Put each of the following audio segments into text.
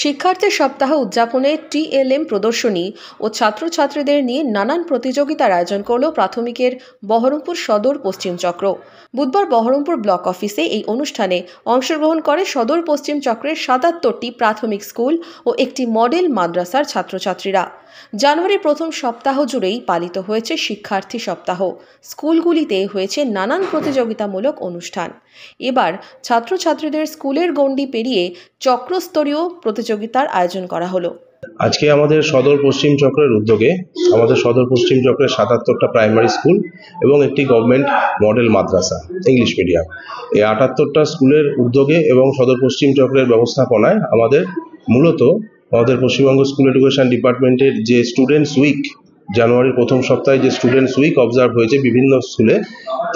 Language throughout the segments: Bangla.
শিক্ষার্থী সপ্তাহ উদযাপনে টিএলএম প্রদর্শনী ও ছাত্রছাত্রীদের নিয়ে নানান প্রতিযোগিতার আয়োজন করল প্রাথমিকের বহরমপুর সদর পশ্চিম চক্র। বুধবার বহরমপুর ব্লক অফিসে এই অনুষ্ঠানে অংশগ্রহণ করে সদর পশ্চিম চক্রের ৭৭টি প্রাথমিক স্কুল ও একটি মডেল মাদ্রাসার ছাত্রছাত্রীরা। জানুয়ারির প্রথম সপ্তাহ জুড়েই পালিত হয়েছে শিক্ষার্থী সপ্তাহ। স্কুলগুলিতে হয়েছে নানান প্রতিযোগিতামূলক অনুষ্ঠান। এবার ছাত্রছাত্রীদের স্কুলের গণ্ডি পেরিয়ে চক্রস্তরীয় প্রতিযোগিতার আয়োজন করা হলো। আজকে আমাদের সদর পশ্চিম চক্রের উদ্যোগে আমাদের সদর পশ্চিম চক্রের ৭৭টা প্রাইমারি স্কুল এবং একটি গভর্নমেন্ট মডেল মাদ্রাসা ইংলিশ মিডিয়াম, এই ৭৮টা স্কুলের উদ্যোগে এবং সদর পশ্চিম চক্রের ব্যবস্থাপনায় আমাদের পশ্চিমবঙ্গ স্কুল এডুকেশন ডিপার্টমেন্টের যে স্টুডেন্টস উইক, জানুয়ারির প্রথম সপ্তাহে যে স্টুডেন্টস উইক অবজার্ভ হয়েছে বিভিন্ন স্কুলে,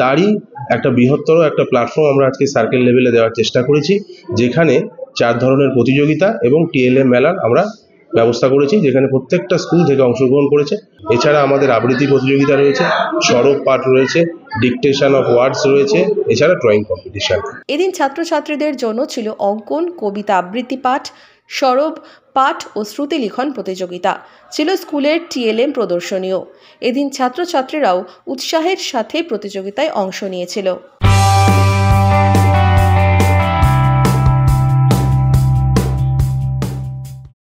তারই একটা বৃহত্তর একটা প্ল্যাটফর্ম আমরা আজকে সার্কেল লেভেলে দেওয়ার চেষ্টা করেছি, যেখানে 4 ধরনের প্রতিযোগিতা এবং টিএলএম মেলার আমরা ব্যবস্থা করেছি, যেখানে প্রত্যেকটা স্কুল থেকে অংশগ্রহণ করেছে। এছাড়া আমাদের আবৃত্তি প্রতিযোগিতা রয়েছে, সরব পাঠ রয়েছে, ডিকটেশন অফ ওয়ার্ডস রয়েছে, এছাড়া ড্রয়িং কম্পিটিশন। এদিন ছাত্রছাত্রীদের জন্য ছিল অঙ্কন, কবিতা আবৃত্তি পাঠ, সরব পাঠ ও শ্রুতি লিখন প্রতিযোগিতা, ছিল স্কুলের টিএলএম প্রদর্শনীও। এদিন ছাত্রছাত্রীরাও উৎসাহের সাথে প্রতিযোগিতায় অংশ নিয়েছিল।